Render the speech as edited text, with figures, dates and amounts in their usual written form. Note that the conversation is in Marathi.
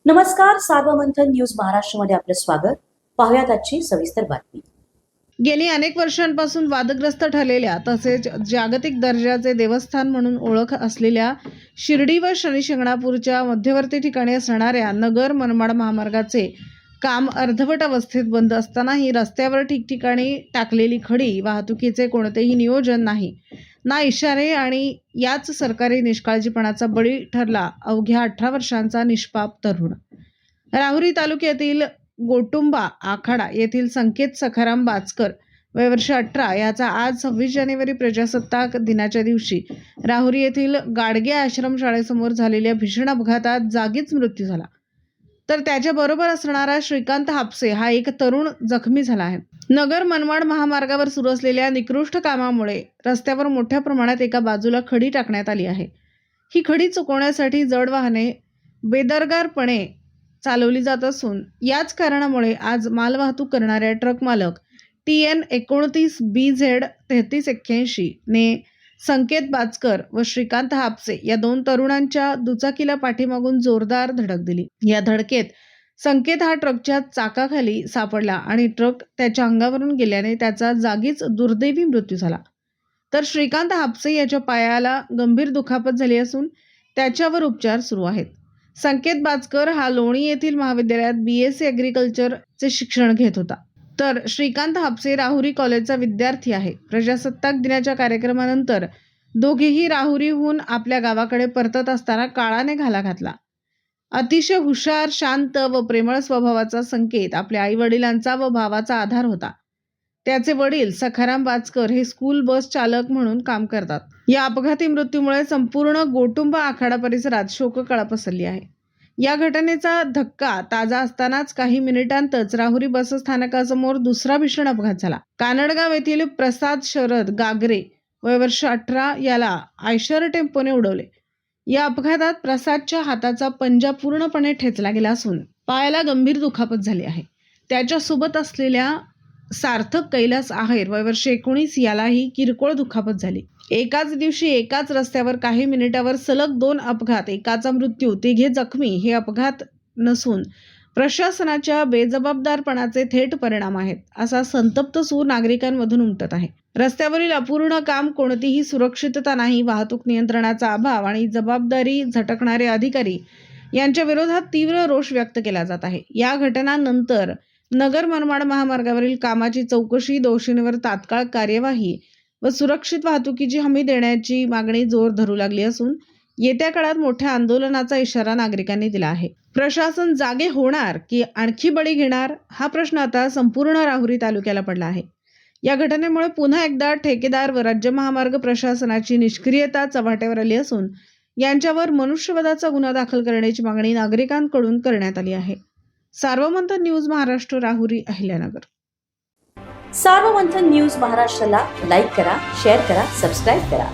नमस्कार, सार्वमंथन न्यूज महाराष्ट्रमध्ये आपलं स्वागत. पाहुयात आजची सविस्तर बातमी. गेली अनेक वर्षांपासून वादग्रस्त ठरलेल्या तसेच जागतिक दर्जाचे देवस्थान म्हणून ओळख असलेल्या शिर्डी व शनी शिंगणापूरच्या मध्यवर्ती ठिकाणी असणाऱ्या नगर मनमाड महामार्गाचे काम अर्धवट अवस्थेत बंद असतानाही रस्त्यावर ठिकठिकाणी टाकलेली खडी वाहतुकीचे कोणतेही नियोजन नाही ना इशारे आणि याच सरकारी निष्काळजीपणाचा बळी ठरला अवघ्या 18 वर्षांचा निष्पाप तरुण. राहुरी तालुक्यातील गोटुंबा आखाडा येथील संकेत सखाराम बाचकर वय वर्ष 18 याचा आज 26 जानेवारी प्रजासत्ताक दिनाच्या दिवशी राहुरी येथील गाडगे आश्रमशाळेसमोर झालेल्या भीषण अपघातात जागीच मृत्यू झाला. तर त्याच्याबरोबर असणारा श्रीकांत हापसे हा एक तरुण जखमी झाला आहे. नगर मनमाड महामार्गावर सुरू असलेल्या निकृष्ट कामामुळे रस्त्यावर मोठ्या प्रमाणात एका बाजूला खडी टाकण्यात आली आहे. ही खडी चुकवण्यासाठी जड वाहने बेदरकारपणे चालवली जात असून याच कारणामुळे आज मालवाहतूक करणाऱ्या ट्रक मालक TN 29 BZ 3381 ने संकेत बाचकर व श्रीकांत हापसे या दोन तरुणांच्या दुचाकीला पाठीमागून जोरदार धडक दिली. या धडकेत संकेत हा ट्रकच्या चाकाखाली सापडला आणि ट्रक त्याच्या अंगावरून गेल्याने त्याचा जागीच दुर्दैवी मृत्यू झाला. तर श्रीकांत हापसे याच्या पायाला गंभीर दुखापत झाली असून त्याच्यावर उपचार सुरू आहेत. संकेत बाचकर हा लोणी येथील महाविद्यालयात BSc ॲग्रिकल्चरचे शिक्षण घेत होता, तर श्रीकांत हापसे राहुरी कॉलेजचा विद्यार्थी आहे. प्रजासत्ताक दिनाच्या कार्यक्रमानंतर दोघेही राहुरीहून आपल्या गावाकडे परतत असताना काळाने घाला घातला. अतिशय हुशार, शांत व प्रेमळ स्वभावाचा संकेत आपल्या आईवडिलांचा व भावाचा आधार होता. त्याचे वडील सखाराम बाचकर हे स्कूल बस चालक म्हणून काम करतात. या अपघाती मृत्यूमुळे संपूर्ण गोटुंबा आखाडा परिसरात शोककळा पसरली आहे. या घटनेचा धक्का ताजा असतानाच काही मिनिटांतच राहुरी बसस्थानकासमोर दुसरा भीषण अपघात झाला. कानडगाव येथील प्रसाद शरद गागरे वय वर्ष 18 याला आयशर टेम्पोने उडवले. या अपघातात प्रसादच्या हाताचा पंजा पूर्णपणे ठेचला गेला असून पायाला गंभीर दुखापत झाली आहे. त्याच्यासोबत असलेल्या सार्थक कैलास आहेर वय वर्ष 19 यालाही किरकोळ दुखापत झाली. एकाच दिवशी एकाच रस्त्यावर काही मिनिटावर सलग 2 अपघात, एकाचा मृत्यू, तिघे जखमी हे अपघात नसून प्रशासनाच्या बेजबाबदारपणाचे थेट परिणाम आहेत असा संतप्त सूर नागरिकांमधून उमटत आहे. रस्त्यावरील अपूर्ण काम, कोणतीही सुरक्षितता नाही, वाहतूक नियंत्रणाचा अभाव आणि जबाबदारी झटकणारे अधिकारी यांच्या विरोधात तीव्र रोष व्यक्त केला जात आहे. या घटनांनंतर नगर मनमाड महामार्गावरील कामाची चौकशी, दोषींवर तात्काळ कार्यवाही व सुरक्षित वाहतुकीची हमी देण्याची मागणी जोर धरू लागली असून येत्या काळात मोठ्या आंदोलनाचा इशारा नागरिकांनी दिला आहे. प्रशासन जागे होणार की आणखी बळी घेणार हा प्रश्न आता संपूर्ण राहुरी तालुक्याला पडला आहे. या घटनेमुळे पुन्हा एकदा ठेकेदार व राज्य महामार्ग प्रशासनाची निष्क्रियता चव्हाट्यावर आली असून यांच्यावर मनुष्यवधाचा गुन्हा दाखल करण्याची मागणी नागरिकांकडून करण्यात आली आहे. सार्वमंथन न्यूज महाराष्ट्र, राहुरी, अहिल्यानगर. सार्वमंथन न्यूज महाराष्ट्राला लाईक करा, शेअर करा, सबस्क्राईब करा.